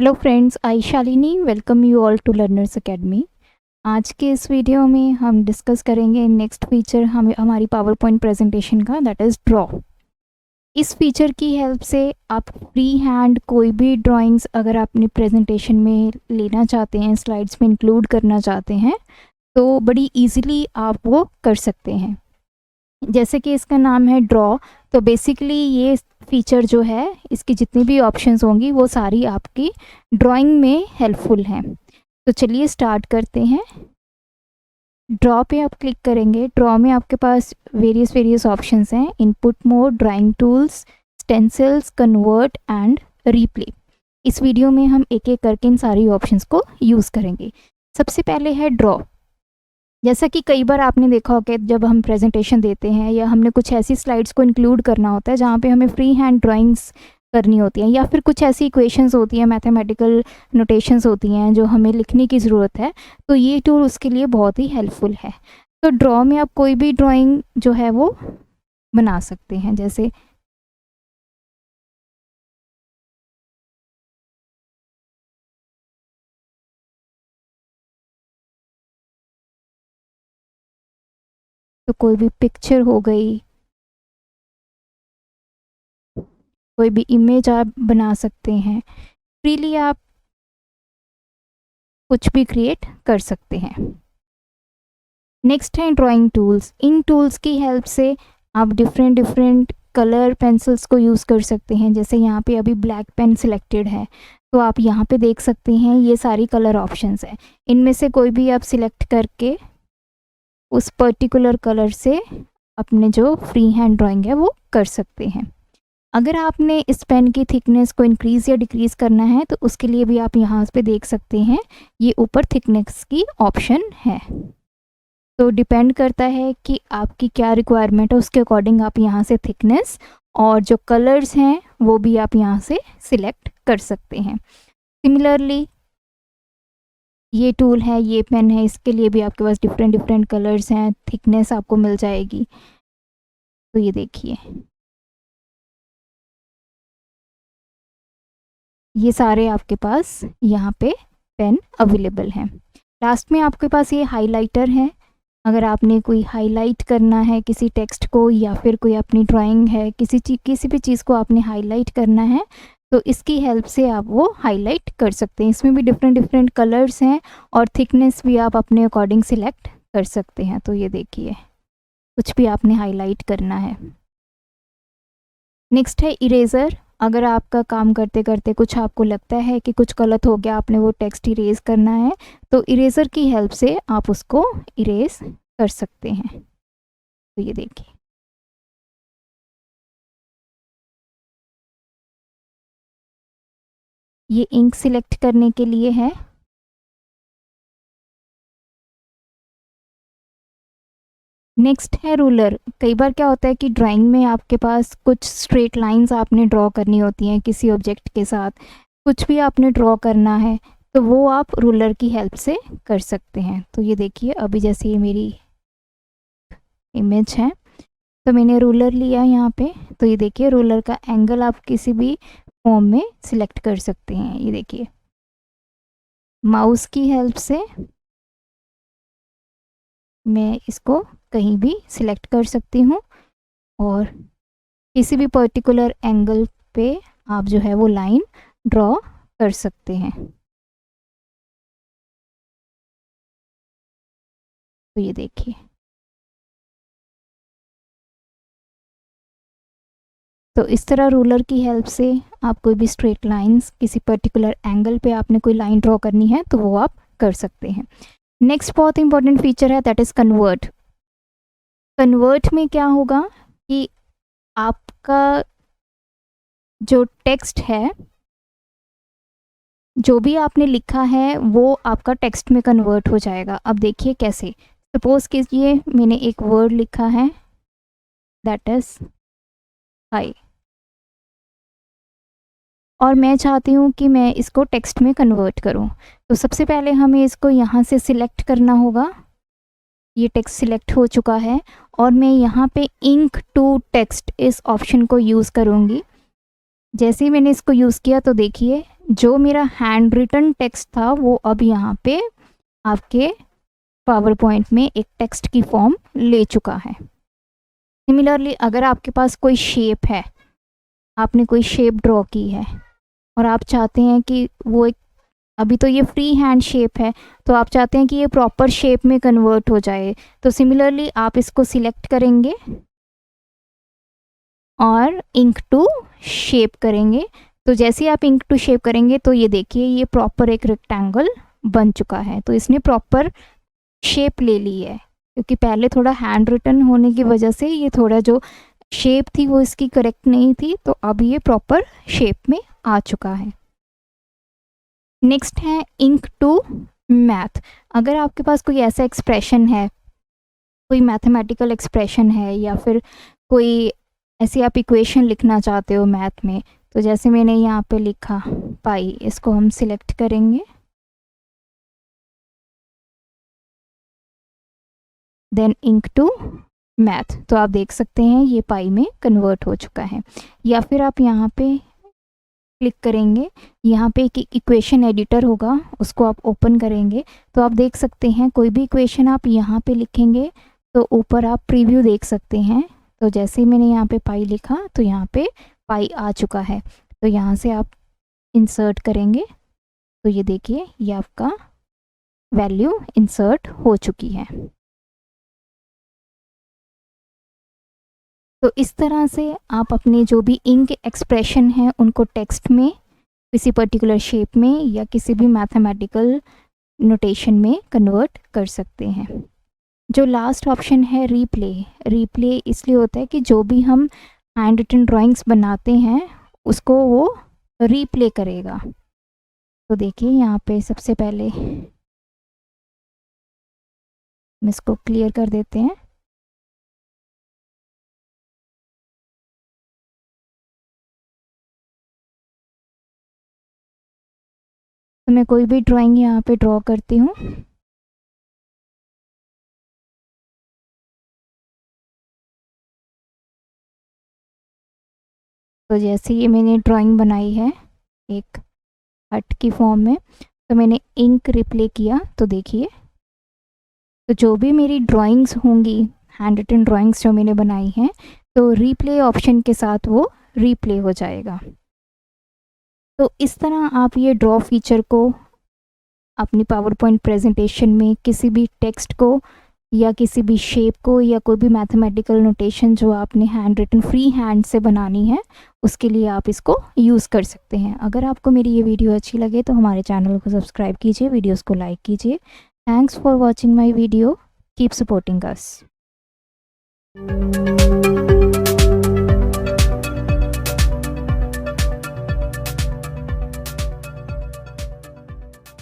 Hello friends, I Shalini welcome you all to Learners Academy. आज के इस वीडियो में हम डिस्कस करेंगे नेक्स्ट फीचर हमारी पावर पॉइंट प्रेजेंटेशन का, दैट इज़ ड्रॉ। इस फीचर की हेल्प से आप फ्री हैंड कोई भी ड्राइंग्स अगर आप अपनी प्रेजेंटेशन में लेना चाहते हैं, स्लाइड्स में इंक्लूड करना चाहते हैं, तो बड़ी इजीली आप वो कर सकते हैं। जैसे कि इसका नाम है ड्रॉ, तो बेसिकली ये फीचर जो है, इसकी जितनी भी ऑप्शंस होंगी वो सारी आपकी ड्राइंग में हेल्पफुल हैं। तो चलिए स्टार्ट करते हैं। ड्रॉ पे आप क्लिक करेंगे। ड्रॉ में आपके पास वेरियस ऑप्शंस हैं, input mode, drawing tools, stencils, convert and replay. इस वीडियो में हम एक एक करके इन सारी ऑप्शंस को यूज़ करेंगे। सबसे पहले है ड्रॉ। जैसा कि कई बार आपने देखा होगा कि जब हम प्रेजेंटेशन देते हैं या हमने कुछ ऐसी स्लाइड्स को इंक्लूड करना होता है जहाँ पे हमें फ्री हैंड ड्राइंग्स करनी होती हैं, या फिर कुछ ऐसी इक्वेशंस होती हैं, मैथमेटिकल नोटेशंस होती हैं जो हमें लिखने की ज़रूरत है, तो ये टूल उसके लिए बहुत ही हेल्पफुल है। तो ड्रॉ में आप कोई भी ड्राइंग जो है वो बना सकते हैं। जैसे तो कोई भी पिक्चर हो गई, कोई भी इमेज आप बना सकते हैं। फ्रीली आप कुछ भी क्रिएट कर सकते हैं। नेक्स्ट है ड्राइंग टूल्स। इन टूल्स की हेल्प से आप डिफरेंट कलर पेंसिल्स को यूज़ कर सकते हैं। जैसे यहाँ पे अभी ब्लैक पेन सिलेक्टेड है, तो आप यहाँ पे देख सकते हैं ये सारी कलर ऑप्शंस हैं। इनमें से कोई भी आप सिलेक्ट करके उस पर्टिकुलर कलर से अपने जो फ्री हैंड ड्राइंग है वो कर सकते हैं। अगर आपने इस पेन की थिकनेस को इंक्रीज़ या डिक्रीज़ करना है तो उसके लिए भी आप यहाँ पे देख सकते हैं, ये ऊपर थिकनेस की ऑप्शन है। तो डिपेंड करता है कि आपकी क्या रिक्वायरमेंट है, उसके अकॉर्डिंग आप यहाँ से थिकनेस और जो कलर्स हैं वो भी आप यहाँ से सिलेक्ट कर सकते हैं। सिमिलरली ये टूल है, ये पेन है, इसके लिए भी आपके पास डिफरेंट कलर्स हैं, थिकनेस आपको मिल जाएगी। तो ये देखिए, ये सारे आपके पास यहाँ पे पेन अवेलेबल हैं। लास्ट में आपके पास ये हाइलाइटर है। अगर आपने कोई हाईलाइट करना है किसी टेक्स्ट को, या फिर कोई अपनी ड्राइंग है, किसी भी चीज़ को आपने हाईलाइट करना है, तो इसकी हेल्प से आप वो हाईलाइट कर सकते हैं। इसमें भी डिफरेंट कलर्स हैं और थिकनेस भी आप अपने अकॉर्डिंग सिलेक्ट कर सकते हैं। तो ये देखिए, कुछ भी आपने हाईलाइट करना है। नेक्स्ट है इरेज़र। अगर आपका काम करते करते कुछ आपको लगता है कि कुछ गलत हो गया, आपने वो टेक्स्ट इरेज करना है, तो इरेज़र की हेल्प से आप उसको इरेज कर सकते हैं। तो ये देखिए, ये इंक सिलेक्ट करने के लिए है। नेक्स्ट है रूलर। कई बार क्या होता है कि ड्राइंग में आपके पास कुछ स्ट्रेट लाइंस आपने ड्रॉ करनी होती हैं किसी ऑब्जेक्ट के साथ, कुछ भी आपने ड्रॉ करना है, तो वो आप रूलर की हेल्प से कर सकते हैं। तो ये देखिए, अभी जैसे ये मेरी इमेज है, तो मैंने रूलर लिया यहाँ पे। तो ये देखिए, रूलर का एंगल आप किसी भी फॉर्म में सिलेक्ट कर सकते हैं। ये देखिए, माउस की हेल्प से मैं इसको कहीं भी सिलेक्ट कर सकती हूँ और किसी भी पर्टिकुलर एंगल पे आप जो है वो लाइन ड्रॉ कर सकते हैं। तो ये देखिए, तो इस तरह रूलर की हेल्प से आप कोई भी स्ट्रेट लाइंस, किसी पर्टिकुलर एंगल पे आपने कोई लाइन ड्रॉ करनी है तो वो आप कर सकते हैं। नेक्स्ट बहुत इंपॉर्टेंट फीचर है, दैट इज़ कन्वर्ट। कन्वर्ट में क्या होगा कि आपका जो टेक्स्ट है, जो भी आपने लिखा है वो आपका टेक्स्ट में कन्वर्ट हो जाएगा। अब देखिए कैसे। सपोज कीजिए मैंने एक वर्ड लिखा है, दैट इज़ हाई, और मैं चाहती हूँ कि मैं इसको टेक्स्ट में कन्वर्ट करूँ। तो सबसे पहले हमें इसको यहाँ से सिलेक्ट करना होगा। ये टेक्स्ट सिलेक्ट हो चुका है और मैं यहाँ पे इंक टू टेक्स्ट इस ऑप्शन को यूज़ करूँगी। जैसे ही मैंने इसको यूज़ किया तो देखिए जो मेरा हैंड रिटन टेक्स्ट था वो अब यहाँ पे आपके पावर पॉइंट में एक टेक्स्ट की फॉर्म ले चुका है। सिमिलरली अगर आपके पास कोई शेप है, आपने कोई शेप ड्रॉ की है और आप चाहते हैं कि वो एक, अभी तो ये फ्री हैंड शेप है, तो आप चाहते हैं कि ये प्रॉपर शेप में कन्वर्ट हो जाए, तो सिमिलरली आप इसको सिलेक्ट करेंगे और इंक टू शेप करेंगे। तो जैसे ही आप इंक टू शेप करेंगे तो ये देखिए ये प्रॉपर एक रेक्टेंगल बन चुका है। तो इसने प्रॉपर शेप ले ली है, क्योंकि पहले थोड़ा हैंड रिटन होने की वजह से ये थोड़ा जो शेप थी वो इसकी करेक्ट नहीं थी, तो अब ये प्रॉपर शेप में आ चुका है। नेक्स्ट है इंक टू मैथ। अगर आपके पास कोई ऐसा एक्सप्रेशन है, कोई मैथमेटिकल एक्सप्रेशन है या फिर कोई ऐसी आप इक्वेशन लिखना चाहते हो मैथ में, तो जैसे मैंने यहाँ पे लिखा पाई, इसको हम सिलेक्ट करेंगे, देन इंक टू मैथ, तो आप देख सकते हैं ये पाई में कन्वर्ट हो चुका है। या फिर आप यहाँ पे क्लिक करेंगे, यहाँ पे एक इक्वेशन एडिटर होगा, उसको आप ओपन करेंगे तो आप देख सकते हैं कोई भी इक्वेशन आप यहाँ पे लिखेंगे तो ऊपर आप प्रीव्यू देख सकते हैं। तो जैसे ही मैंने यहाँ पे पाई लिखा तो यहाँ पे पाई आ चुका है, तो यहाँ से आप इंसर्ट करेंगे तो ये देखिए ये आपका वैल्यू इंसर्ट हो चुकी है। तो इस तरह से आप अपने जो भी इंक एक्सप्रेशन हैं उनको टेक्स्ट में, किसी पर्टिकुलर शेप में या किसी भी मैथमेटिकल नोटेशन में कन्वर्ट कर सकते हैं। जो लास्ट ऑप्शन है रीप्ले, रीप्ले इसलिए होता है कि जो भी हम हैंड रिटन ड्राइंग्स बनाते हैं उसको वो रीप्ले करेगा। तो देखिए यहाँ पे सबसे पहले हम इसको क्लियर कर देते हैं। तो मैं कोई भी ड्राइंग यहाँ पे ड्रॉ करती हूँ। तो जैसे ये मैंने ड्राइंग बनाई है एक हट की फॉर्म में, तो मैंने इंक रिप्ले किया, तो देखिए तो जो भी मेरी ड्राइंग्स होंगी, हैंड रिटन ड्राइंग्स जो मैंने बनाई हैं, तो रीप्ले ऑप्शन के साथ वो रीप्ले हो जाएगा। तो इस तरह आप ये ड्रॉ फीचर को अपनी पावर पॉइंट प्रेजेंटेशन में किसी भी टेक्स्ट को या किसी भी शेप को या कोई भी मैथमेटिकल नोटेशन जो आपने हैंड रिटन फ्री हैंड से बनानी है उसके लिए आप इसको यूज़ कर सकते हैं। अगर आपको मेरी ये वीडियो अच्छी लगे तो हमारे चैनल को सब्सक्राइब कीजिए, वीडियोस को लाइक कीजिए। Thanks for watching my video, keep supporting us.